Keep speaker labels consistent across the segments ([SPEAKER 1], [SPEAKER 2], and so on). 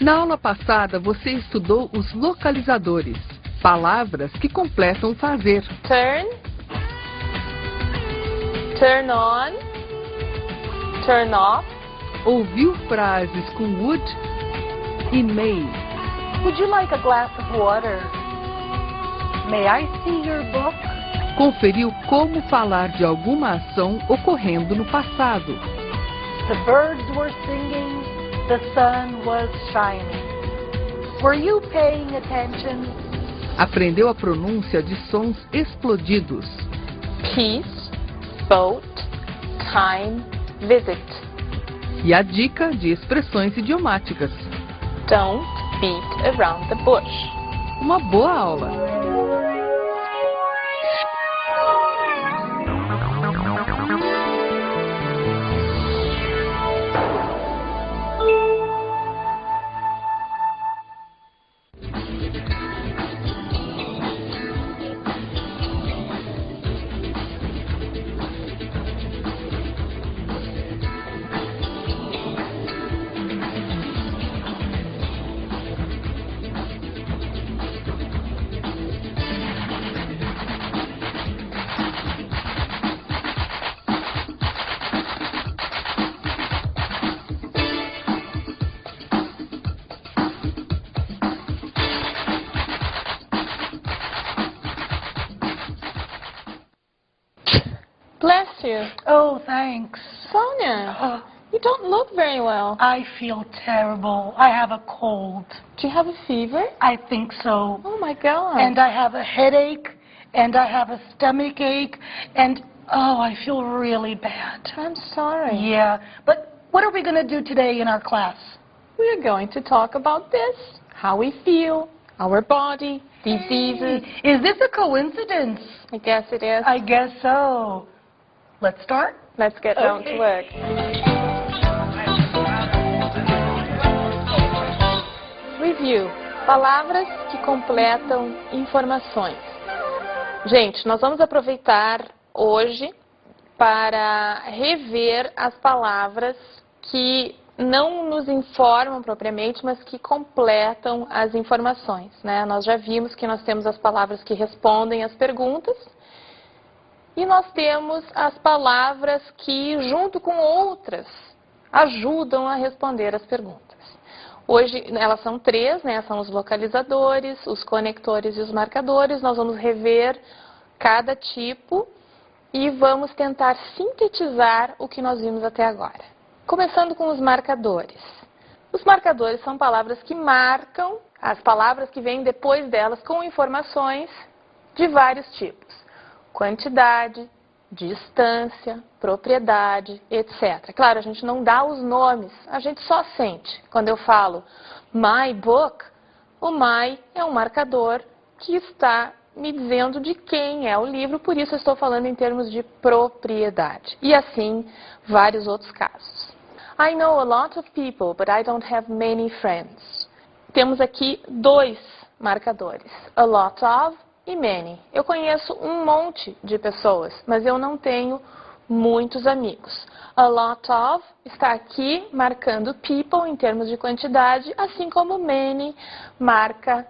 [SPEAKER 1] Na aula passada, você estudou os localizadores, palavras que completam o fazer.
[SPEAKER 2] Turn, turn on, turn off.
[SPEAKER 1] Ouviu frases com would e may.
[SPEAKER 3] Would you like a glass of water? May I see your book?
[SPEAKER 1] Conferiu como falar de alguma ação ocorrendo no passado.
[SPEAKER 3] The birds were singing, the sun was shining. Were you paying attention?
[SPEAKER 1] Aprendeu a pronúncia de sons explodidos.
[SPEAKER 2] Peace, boat, time, visit.
[SPEAKER 1] E a dica de expressões idiomáticas.
[SPEAKER 2] Don't beat around the bush.
[SPEAKER 1] Uma boa aula!
[SPEAKER 2] Bless you.
[SPEAKER 3] Oh, thanks.
[SPEAKER 2] Sonia, you don't look very well.
[SPEAKER 3] I feel terrible. I have a cold.
[SPEAKER 2] Do you have a fever?
[SPEAKER 3] I think so.
[SPEAKER 2] Oh my God.
[SPEAKER 3] And I have a headache, and I have a stomach ache, and oh, I feel really bad.
[SPEAKER 2] I'm sorry.
[SPEAKER 3] Yeah, but what are we going to do today in our class?
[SPEAKER 2] We're going to talk about this, how we feel, our body, diseases.
[SPEAKER 3] Hey, is this a coincidence?
[SPEAKER 2] I guess it is.
[SPEAKER 3] I guess so. Let's start?
[SPEAKER 2] Let's get down to work. Review. Palavras que completam informações. Gente, nós vamos aproveitar hoje para rever as palavras que não nos informam propriamente, mas que completam as informações, né? Nós já vimos que nós temos as palavras que respondem às perguntas e nós temos as palavras que, junto com outras, ajudam a responder as perguntas. Hoje, elas são três, né? São os localizadores, os conectores e os marcadores. Nós vamos rever cada tipo e vamos tentar sintetizar o que nós vimos até agora. Começando com os marcadores. Os marcadores são palavras que marcam as palavras que vêm depois delas com informações de vários tipos. Quantidade, distância, propriedade, etc. Claro, a gente não dá os nomes, a gente só sente. Quando eu falo my book, o my é um marcador que está me dizendo de quem é o livro, por isso eu estou falando em termos de propriedade. E assim, vários outros casos. I know a lot of people, but I don't have many friends. Temos aqui dois marcadores, a lot of e many. Eu conheço um monte de pessoas, mas eu não tenho muitos amigos. A lot of está aqui marcando people em termos de quantidade, assim como many marca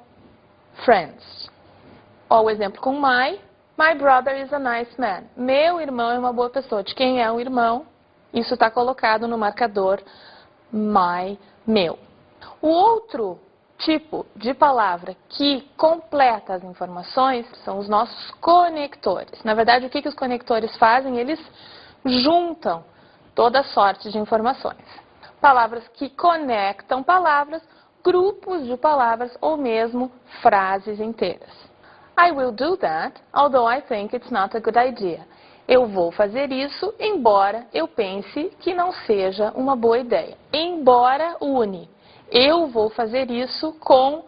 [SPEAKER 2] friends. Ó, o exemplo com my brother is a nice man. Meu irmão é uma boa pessoa. De quem é o irmão? Isso está colocado no marcador my, meu. O outro tipo de palavra que completa as informações são os nossos conectores. Na verdade, o que os conectores fazem? Eles juntam toda sorte de informações. Palavras que conectam palavras, grupos de palavras ou mesmo frases inteiras. I will do that, although I think it's not a good idea. Eu vou fazer isso, embora eu pense que não seja uma boa ideia. Embora une. Eu vou fazer isso com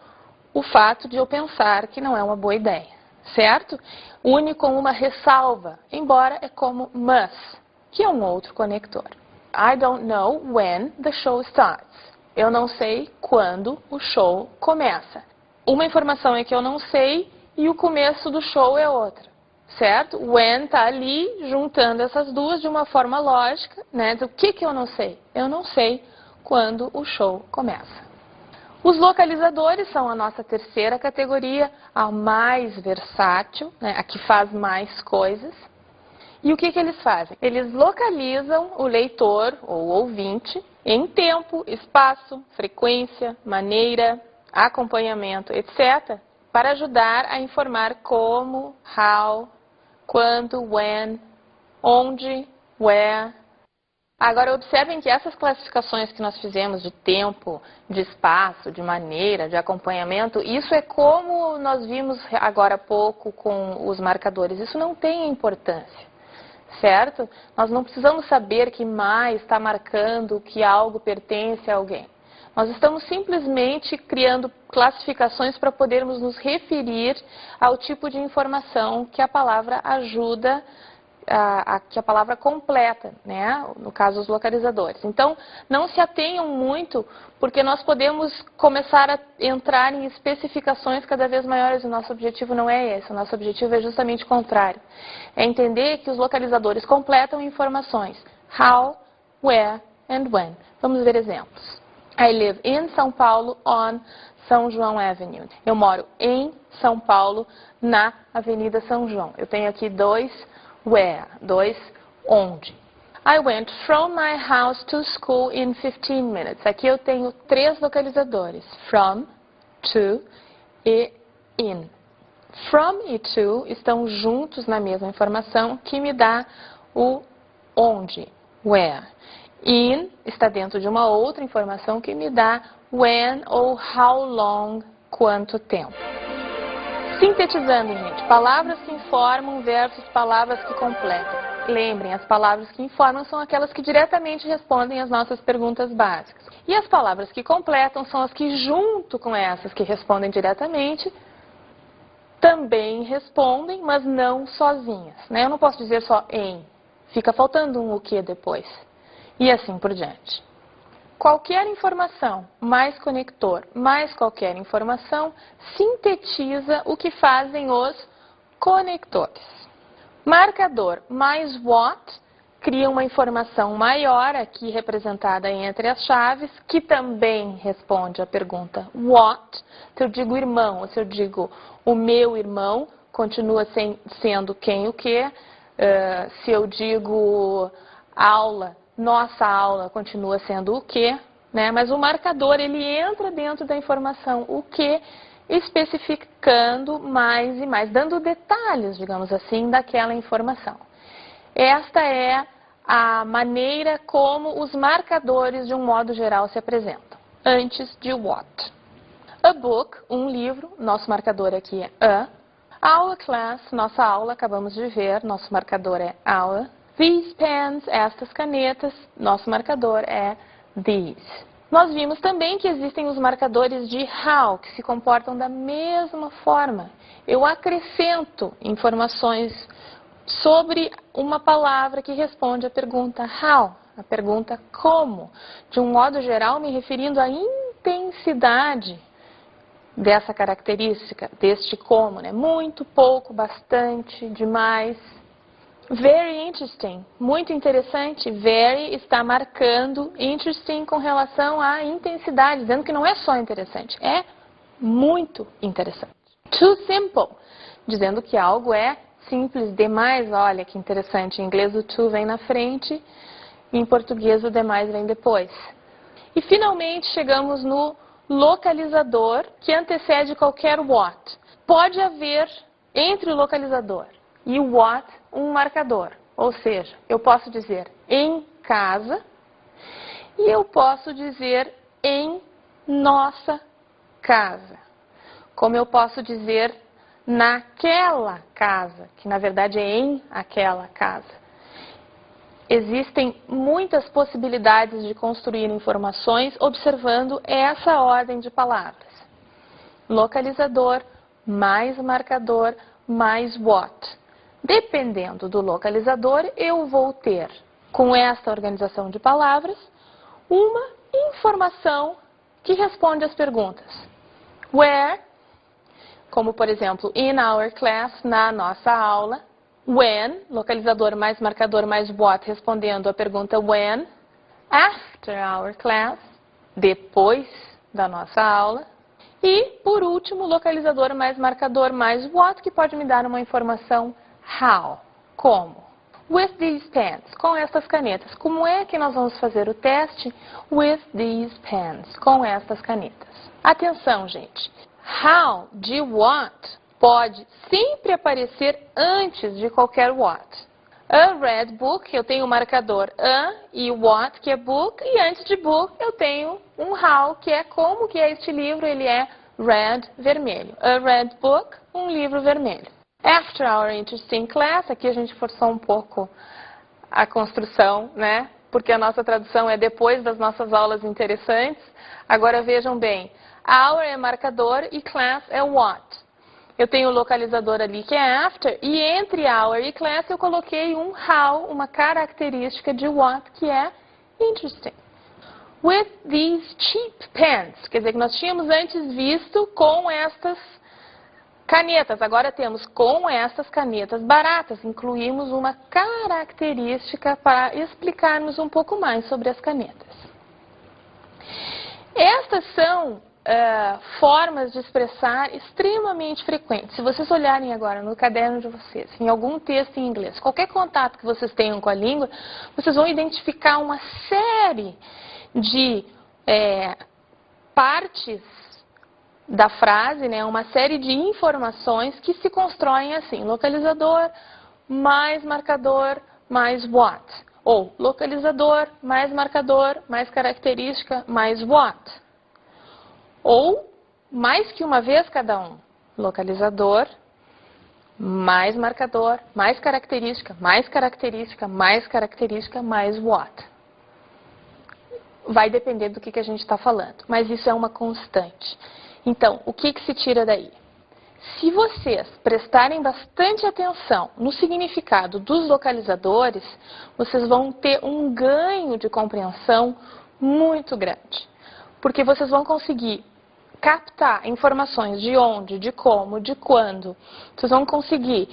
[SPEAKER 2] o fato de eu pensar que não é uma boa ideia, certo? Une com uma ressalva, embora é como must, que é um outro conector. I don't know when the show starts. Eu não sei quando o show começa. Uma informação é que eu não sei e o começo do show é outra, certo? When está ali juntando essas duas de uma forma lógica, né? Do que eu não sei? Eu não sei quando o show começa. Os localizadores são a nossa terceira categoria, a mais versátil, né, a que faz mais coisas. E o que eles fazem? Eles localizam o leitor ou ouvinte em tempo, espaço, frequência, maneira, acompanhamento, etc., para ajudar a informar como, how, quando, when, onde, where. Agora, observem que essas classificações que nós fizemos de tempo, de espaço, de maneira, de acompanhamento, isso é como nós vimos agora há pouco com os marcadores. Isso não tem importância, certo? Nós não precisamos saber que mais está marcando que algo pertence a alguém. Nós estamos simplesmente criando classificações para podermos nos referir ao tipo de informação que a palavra ajuda, que a palavra completa, né? No caso, os localizadores. Então, não se atenham muito, porque nós podemos começar a entrar em especificações cada vez maiores. O nosso objetivo não é esse, o nosso objetivo é justamente o contrário. É entender que os localizadores completam informações. How, where and when. Vamos ver exemplos. I live in São Paulo on São João Avenue. Eu moro em São Paulo, na Avenida São João. Eu tenho aqui dois where, onde. I went from my house to school in 15 minutes. Aqui eu tenho 3 localizadores. From, to e in. From e to estão juntos na mesma informação, que me dá o onde, where. In está dentro de uma outra informação que me dá when ou how long, quanto tempo. Sintetizando, gente, palavras que informam versus palavras que completam. Lembrem, as palavras que informam são aquelas que diretamente respondem às nossas perguntas básicas. E as palavras que completam são as que, junto com essas que respondem diretamente, também respondem, mas não sozinhas, né? Eu não posso dizer só em, fica faltando um o que depois. E assim por diante. Qualquer informação mais conector mais qualquer informação sintetiza o que fazem os conectores. Marcador mais what cria uma informação maior, aqui representada entre as chaves, que também responde à pergunta what. Se eu digo irmão, ou se eu digo o meu irmão, continua sendo quem o que. Se eu digo aula, nossa aula continua sendo o que, né? Mas o marcador, ele entra dentro da informação o que, especificando mais e mais, dando detalhes, digamos assim, daquela informação. Esta é a maneira como os marcadores, de um modo geral, se apresentam, antes de what. A book, um livro, nosso marcador aqui é a. Our class, nossa aula, acabamos de ver, nosso marcador é our. These pens, estas canetas, nosso marcador é these. Nós vimos também que existem os marcadores de how, que se comportam da mesma forma. Eu acrescento informações sobre uma palavra que responde à pergunta how, a pergunta como, de um modo geral me referindo à intensidade dessa característica, deste como, né? Muito, pouco, bastante, demais. Very interesting, muito interessante. Very está marcando interesting com relação à intensidade, dizendo que não é só interessante, é muito interessante. Too simple, dizendo que algo é simples demais. Olha que interessante, em inglês o too vem na frente, em português o demais vem depois. E finalmente chegamos no localizador, que antecede qualquer what. Pode haver entre o localizador e o what um marcador, ou seja, eu posso dizer em casa e eu posso dizer em nossa casa, como eu posso dizer naquela casa, que na verdade é em aquela casa. Existem muitas possibilidades de construir informações observando essa ordem de palavras. Localizador, mais marcador, mais what. Dependendo do localizador, eu vou ter, com esta organização de palavras, uma informação que responde às perguntas. Where, como por exemplo, in our class, na nossa aula. When, localizador mais marcador mais what, respondendo à pergunta when. After our class, depois da nossa aula. E, por último, localizador mais marcador mais what, que pode me dar uma informação how, como. With these pens, com estas canetas. Como é que nós vamos fazer o teste? With these pens, com estas canetas. Atenção, gente. How de what pode sempre aparecer antes de qualquer what. A red book, eu tenho o marcador a e what, que é book, e antes de book eu tenho um how, que é como que é este livro, ele é red, vermelho. A red book, um livro vermelho. After our interesting class, aqui a gente forçou um pouco a construção, né? Porque a nossa tradução é depois das nossas aulas interessantes. Agora vejam bem, our é marcador e class é what. Eu tenho o localizador ali que é after, e entre our e class eu coloquei um how, uma característica de what, que é interesting. With these cheap pens, quer dizer que nós tínhamos antes visto com estas canetas, agora temos com estas canetas baratas, incluímos uma característica para explicarmos um pouco mais sobre as canetas. Estas são formas de expressar extremamente frequentes. Se vocês olharem agora no caderno de vocês, em algum texto em inglês, qualquer contato que vocês tenham com a língua, vocês vão identificar uma série de partes da frase, né, uma série de informações que se constroem assim: localizador mais marcador mais what. Ou localizador mais marcador mais característica mais what. Ou mais que uma vez cada um. Localizador mais marcador mais característica mais característica mais característica mais what. Vai depender do que a gente está falando, mas isso é uma constante. Então, o que se tira daí? Se vocês prestarem bastante atenção no significado dos localizadores, vocês vão ter um ganho de compreensão muito grande. Porque vocês vão conseguir captar informações de onde, de como, de quando. Vocês vão conseguir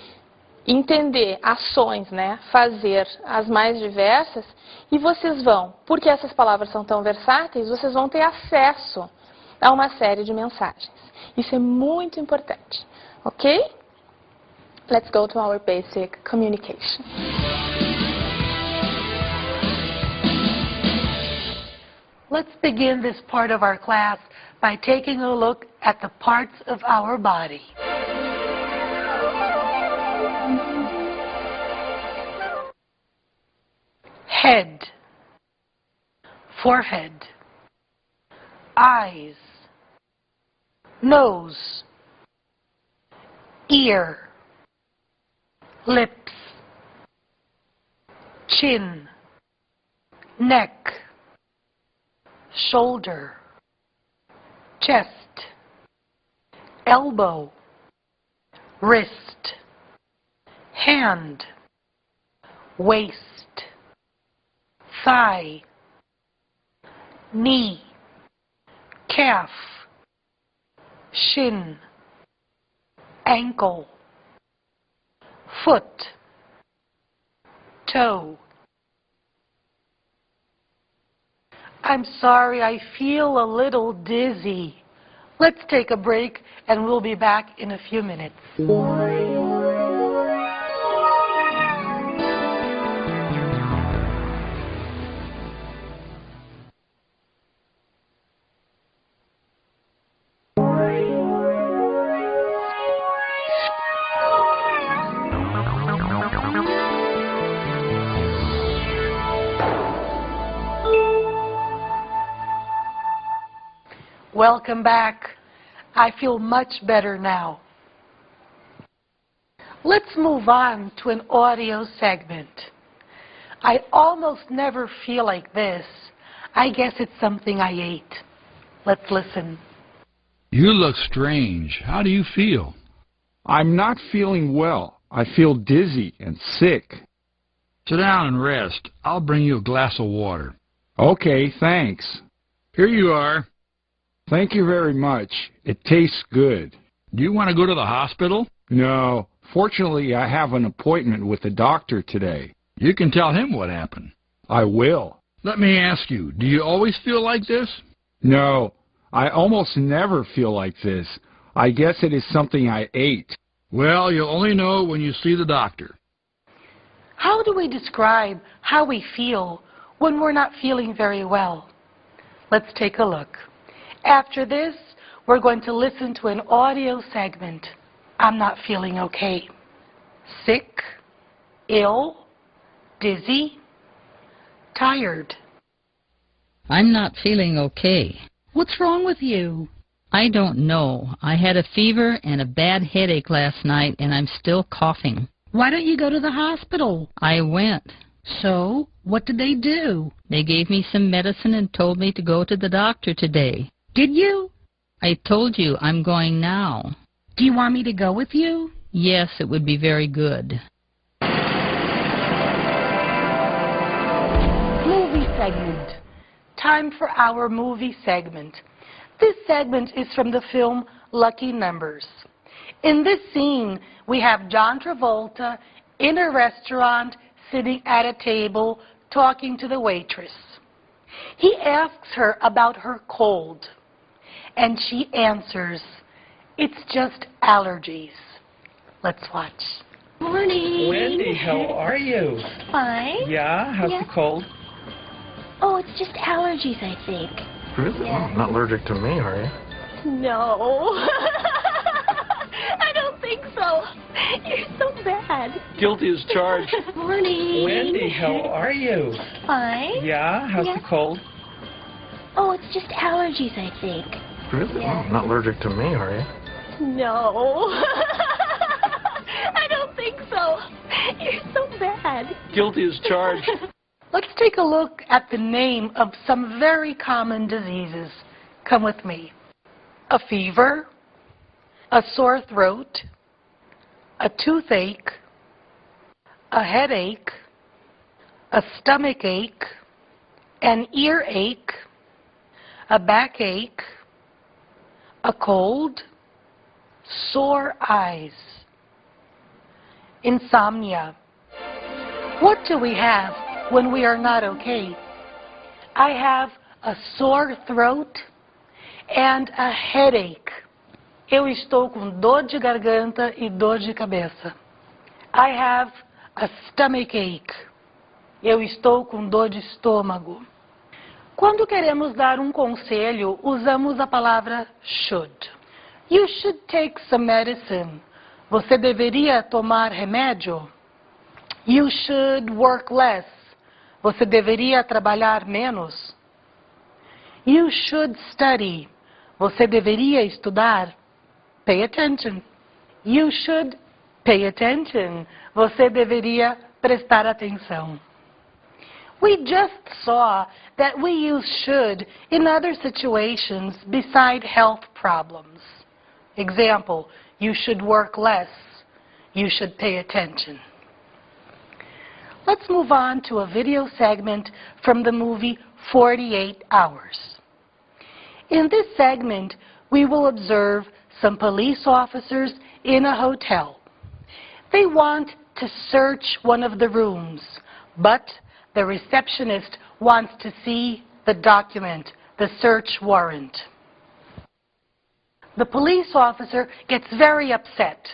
[SPEAKER 2] entender ações, né, fazer as mais diversas, e vocês vão, porque essas palavras são tão versáteis, vocês vão ter acesso a uma série de mensagens. Isso é muito importante, ok? Let's go to our basic communication.
[SPEAKER 3] Let's begin this part of our class by taking a look at the parts of our body. Head, forehead, eyes, nose, ear, lips, chin, neck, shoulder, chest, elbow, wrist, hand, waist, thigh, knee, calf, shin, ankle, foot, toe. I'm sorry, I feel a little dizzy. Let's take a break and we'll be back in a few minutes. Welcome back. I feel much better now. Let's move on to an audio segment. I almost never feel like this. I guess it's something I ate. Let's listen.
[SPEAKER 4] You look strange. How do you feel?
[SPEAKER 5] I'm not feeling well. I feel dizzy and sick.
[SPEAKER 4] Sit down and rest. I'll bring you a glass of water.
[SPEAKER 5] Okay, thanks.
[SPEAKER 4] Here you are.
[SPEAKER 5] Thank you very much. It tastes good.
[SPEAKER 4] Do you want to go to the hospital?
[SPEAKER 5] No. Fortunately, I have an appointment with the doctor today.
[SPEAKER 4] You can tell him what happened.
[SPEAKER 5] I will.
[SPEAKER 4] Let me ask you, do you always feel like this?
[SPEAKER 5] No. I almost never feel like this. I guess it is something I ate.
[SPEAKER 4] Well, you'll only know when you see the doctor.
[SPEAKER 3] How do we describe how we feel when we're not feeling very well? Let's take a look. After this, we're going to listen to an audio segment. I'm not feeling okay. Sick, ill, dizzy, tired.
[SPEAKER 6] I'm not feeling okay.
[SPEAKER 7] What's wrong with you?
[SPEAKER 6] I don't know. I had a fever and a bad headache last night, and I'm still coughing.
[SPEAKER 7] Why don't you go to the hospital?
[SPEAKER 6] I went.
[SPEAKER 7] So, what did they do?
[SPEAKER 6] They gave me some medicine and told me to go to the doctor today.
[SPEAKER 7] Did you?
[SPEAKER 6] I told you I'm going now.
[SPEAKER 7] Do you want me to go with you?
[SPEAKER 6] Yes, it would be very good.
[SPEAKER 3] Movie segment. Time for our movie segment. This segment is from the film Lucky Numbers. In this scene, we have John Travolta in a restaurant sitting at a table talking to the waitress. He asks her about her cold, and she answers, "It's just allergies." Let's watch.
[SPEAKER 8] Morning.
[SPEAKER 9] Wendy, how are you?
[SPEAKER 8] Fine.
[SPEAKER 9] Yeah? How's
[SPEAKER 8] Yeah.
[SPEAKER 9] the cold?
[SPEAKER 8] Oh, it's just allergies, I think.
[SPEAKER 9] Really?
[SPEAKER 8] Yeah.
[SPEAKER 9] Oh, not allergic to me, are you?
[SPEAKER 8] No. I don't think so. You're so bad.
[SPEAKER 9] Guilty as charged.
[SPEAKER 8] Morning.
[SPEAKER 9] Wendy, how are you?
[SPEAKER 8] Fine.
[SPEAKER 9] Yeah? How's
[SPEAKER 8] Yeah.
[SPEAKER 9] the cold?
[SPEAKER 8] Oh, it's just allergies, I think.
[SPEAKER 9] Really?
[SPEAKER 8] Yeah.
[SPEAKER 9] Oh, not allergic to me, are you?
[SPEAKER 8] No. I don't think so. You're so bad.
[SPEAKER 9] Guilty as charged.
[SPEAKER 3] Let's take a look at the name of some very common diseases. Come with me. A fever, a sore throat, a toothache, a headache, a stomach ache, an earache, a backache, a cold, sore eyes, insomnia. What do we have when we are not okay? I have a sore throat and a headache. Eu estou com dor de garganta e dor de cabeça. I have a stomach ache. Eu estou com dor de estômago. Quando queremos dar um conselho, usamos a palavra should. You should take some medicine. Você deveria tomar remédio? You should work less. Você deveria trabalhar menos? You should study. Você deveria estudar? Pay attention. You should pay attention. Você deveria prestar atenção. We just saw that we use should in other situations beside health problems. Example, you should work less. You should pay attention. Let's move on to a video segment from the movie 48 Hours. In this segment, we will observe some police officers in a hotel. They want to search one of the rooms, but the receptionist wants to see the document, the search warrant. The police officer gets very upset.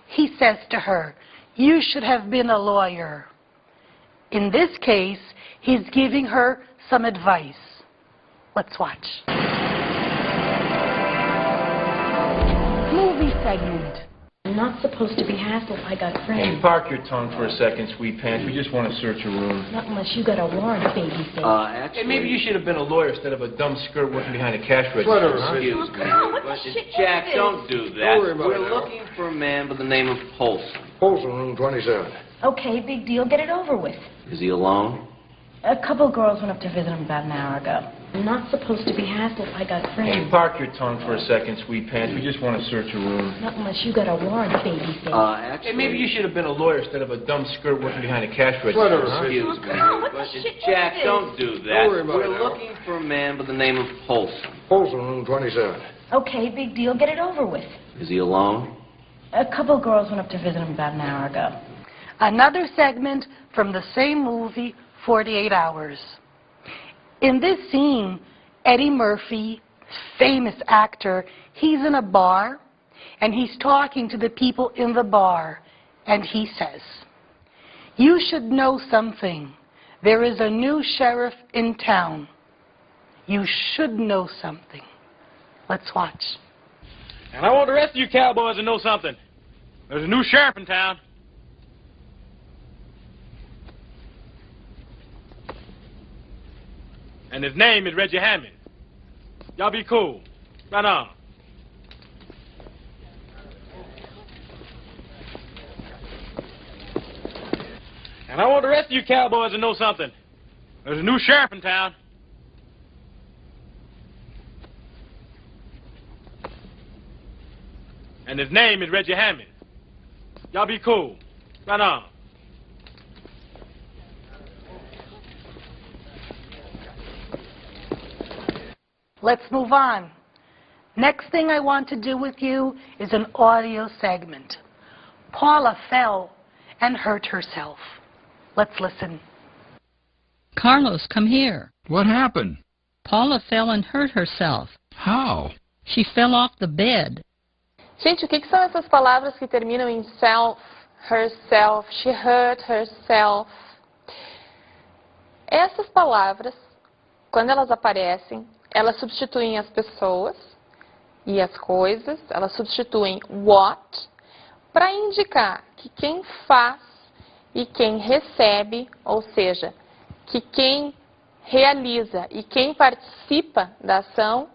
[SPEAKER 3] He says to her, "You should have been a lawyer." In this case, he's giving her some advice. Let's watch. Movie segment.
[SPEAKER 10] I'm not supposed to be hassled. I got
[SPEAKER 9] Hey,
[SPEAKER 10] friends.
[SPEAKER 9] park your tongue for a second, sweet pants. We just want to search a room.
[SPEAKER 10] Not unless you got a warrant, babyface.
[SPEAKER 9] Hey, maybe you should have been a lawyer instead of a dumb skirt working behind a cash register.
[SPEAKER 11] Excuse me.
[SPEAKER 10] Oh, what the shit
[SPEAKER 11] Jack,
[SPEAKER 10] is
[SPEAKER 11] don't
[SPEAKER 10] this?
[SPEAKER 11] do that.
[SPEAKER 12] Don't worry about
[SPEAKER 11] We're
[SPEAKER 12] it, Al.
[SPEAKER 11] looking for a man by the name of Polson.
[SPEAKER 12] Polson, room 27.
[SPEAKER 10] Okay, big deal. Get it over with.
[SPEAKER 11] Is he alone?
[SPEAKER 10] A couple girls went up to visit him about an hour ago. I'm not supposed to be hassled. I got
[SPEAKER 9] Hey,
[SPEAKER 10] friends.
[SPEAKER 9] park your tongue for a second, sweet pants. We just want to search a room.
[SPEAKER 10] Not unless you got a warrant, babyface.
[SPEAKER 9] Hey, maybe you should have been a lawyer instead of a dumb skirt working behind a cash register.
[SPEAKER 11] Excuse me.
[SPEAKER 10] Oh, what the shit
[SPEAKER 11] Jack,
[SPEAKER 10] is this?
[SPEAKER 11] don't do that.
[SPEAKER 12] Don't worry about
[SPEAKER 11] We're
[SPEAKER 12] it, Al.
[SPEAKER 11] looking for a man by the name of Polson.
[SPEAKER 12] Polson, room 27.
[SPEAKER 10] Okay, big deal. Get it over with.
[SPEAKER 11] Is he alone?
[SPEAKER 10] A couple girls went up to visit him about an hour ago.
[SPEAKER 3] Another segment from the same movie, 48 Hours. In this scene, Eddie Murphy famous actor, he's in a bar, and he's talking to the people in the bar, and he says, "You should know something. There is a new sheriff in town. You should know something." Let's watch.
[SPEAKER 13] And I want the rest of you cowboys to know something. There's a new sheriff in town. And his name is Reggie Hammond. Y'all be cool. Right on. And I want the rest of you cowboys to know something. There's a new sheriff in town. And his name is Reggie Hammond. Y'all be cool. Right on.
[SPEAKER 3] Let's move on. Next thing I want to do with you is an audio segment. Paula fell and hurt herself. Let's listen.
[SPEAKER 6] Carlos, come here.
[SPEAKER 4] What happened?
[SPEAKER 6] Paula fell and hurt herself.
[SPEAKER 4] How?
[SPEAKER 6] She fell off the bed.
[SPEAKER 2] Gente, o que são essas palavras que terminam em self, herself, she hurt herself? Essas palavras, quando elas aparecem, elas substituem as pessoas e as coisas, elas substituem what, para indicar que quem faz e quem recebe, ou seja, que quem realiza e quem participa da ação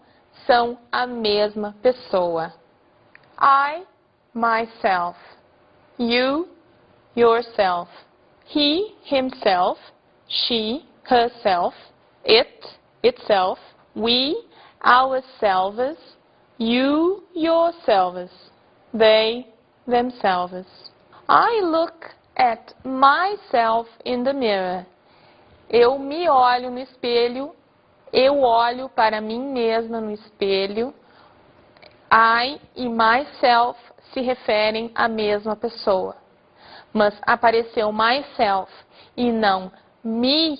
[SPEAKER 2] são a mesma pessoa. I, myself. You, yourself. He, himself. She, herself. It, itself. We, ourselves. You, yourselves. They, themselves. I look at myself in the mirror. Eu me olho no espelho. Eu olho para mim mesma no espelho. I e myself se referem à mesma pessoa. Mas apareceu myself e não me,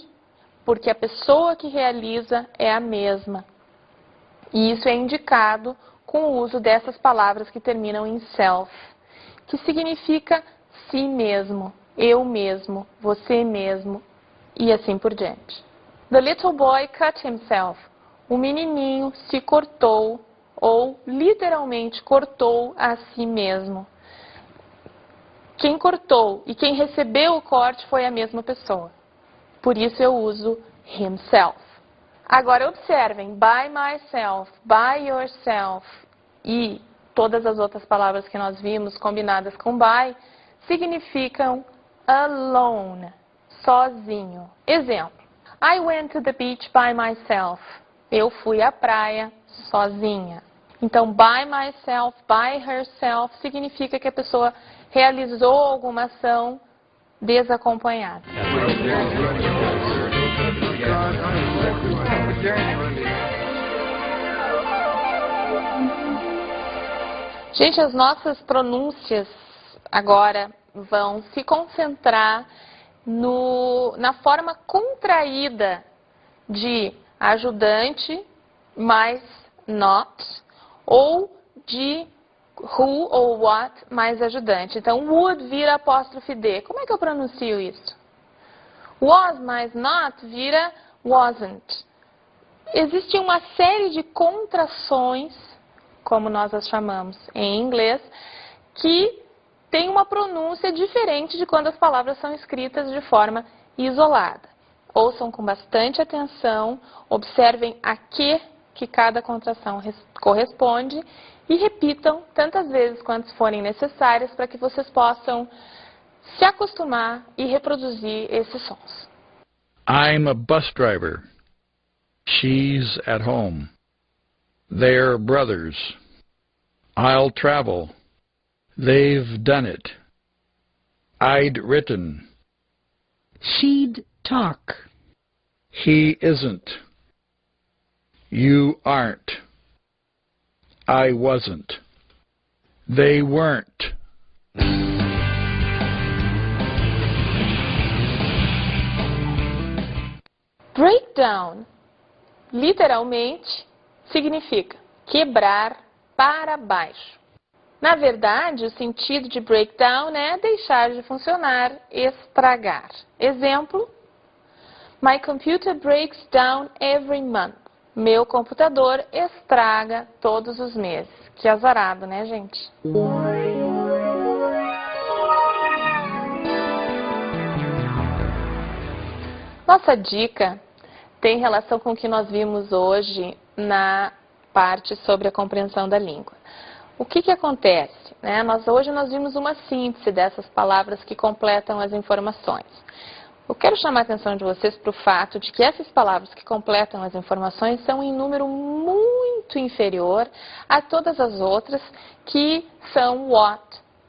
[SPEAKER 2] porque a pessoa que realiza é a mesma. E isso é indicado com o uso dessas palavras que terminam em self, que significa si mesmo, eu mesmo, você mesmo e assim por diante. The little boy cut himself. O menininho se cortou ou literalmente cortou a si mesmo. Quem cortou e quem recebeu o corte foi a mesma pessoa. Por isso eu uso himself. Agora observem, by myself, by yourself e todas as outras palavras que nós vimos combinadas com by significam alone, sozinho. Exemplo, I went to the beach by myself. Eu fui à praia sozinha. Então, by myself, by herself, significa que a pessoa realizou alguma ação desacompanhada. Gente, as nossas pronúncias agora vão se concentrar na forma contraída de ajudante mais not, ou de who ou what mais ajudante. Então, would vira apóstrofe D. Como é que eu pronuncio isso? Was mais not vira wasn't. Existe uma série de contrações, como nós as chamamos em inglês, que tem uma pronúncia diferente de quando as palavras são escritas de forma isolada. Ouçam com bastante atenção, observem a que cada contração corresponde e repitam tantas vezes quantas forem necessárias para que vocês possam se acostumar e reproduzir esses sons.
[SPEAKER 4] I'm a bus driver. She's at home. They're brothers. I'll travel. They've done it. I'd written.
[SPEAKER 7] She'd talk.
[SPEAKER 4] He isn't. You aren't. I wasn't. They weren't.
[SPEAKER 2] Breakdown, literalmente, significa quebrar para baixo. Na verdade, o sentido de breakdown é deixar de funcionar, estragar. Exemplo: My computer breaks down every month. Meu computador estraga todos os meses. Que azarado, né, gente? Nossa dica tem relação com o que nós vimos hoje na parte sobre a compreensão da língua. O que acontece? Hoje nós vimos uma síntese dessas palavras que completam as informações. Eu quero chamar a atenção de vocês para o fato de que essas palavras que completam as informações são em número muito inferior a todas as outras que são what,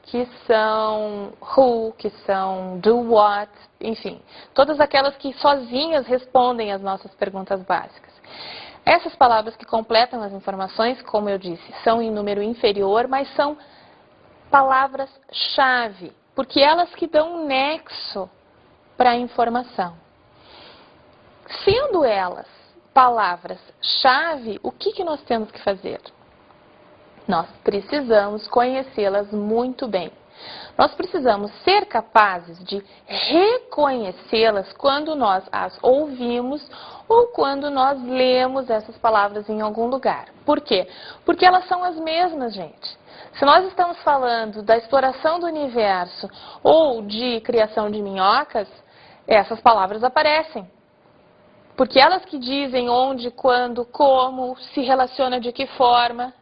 [SPEAKER 2] que são who, que são do what, enfim, todas aquelas que sozinhas respondem às nossas perguntas básicas. Essas palavras que completam as informações, como eu disse, são em número inferior, mas são palavras-chave, porque elas que dão um nexo para a informação. Sendo elas palavras-chave, o que nós temos que fazer? Nós precisamos conhecê-las muito bem. Nós precisamos ser capazes de reconhecê-las quando nós as ouvimos ou quando nós lemos essas palavras em algum lugar. Por quê? Porque elas são as mesmas, gente. Se nós estamos falando da exploração do universo ou de criação de minhocas, essas palavras aparecem. Porque elas que dizem onde, quando, como, se relaciona de que forma,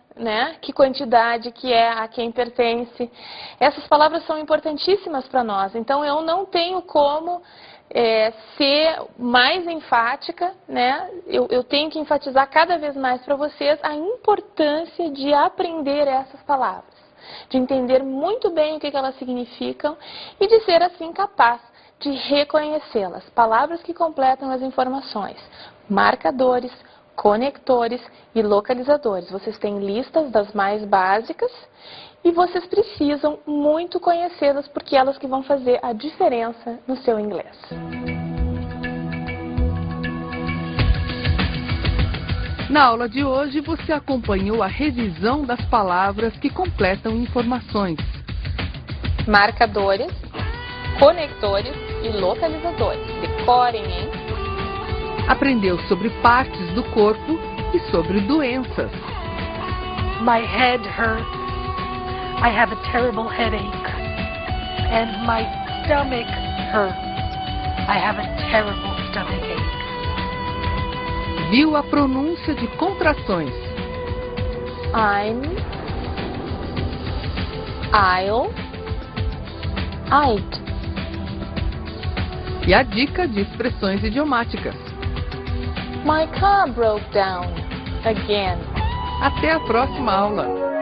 [SPEAKER 2] que quantidade que é, a quem pertence. Essas palavras são importantíssimas para nós. Então, eu não tenho como ser mais enfática, eu tenho que enfatizar cada vez mais para vocês a importância de aprender essas palavras, de entender muito bem o que elas significam e de ser assim capaz de reconhecê-las. Palavras que completam as informações, marcadores, conectores e localizadores. Vocês têm listas das mais básicas e vocês precisam muito conhecê-las porque elas que vão fazer a diferença no seu inglês.
[SPEAKER 1] Na aula de hoje, você acompanhou a revisão das palavras que completam informações.
[SPEAKER 2] Marcadores, conectores e localizadores. Decorem, hein?
[SPEAKER 1] Aprendeu sobre partes do corpo e sobre doenças.
[SPEAKER 3] My head hurts. I have a terrible headache. And my stomach hurts. I have a terrible stomachache.
[SPEAKER 1] Viu a pronúncia de contrações.
[SPEAKER 2] I'm, I'll, I'd.
[SPEAKER 1] E a dica de expressões idiomáticas.
[SPEAKER 2] My car broke down again.
[SPEAKER 1] Até a próxima aula.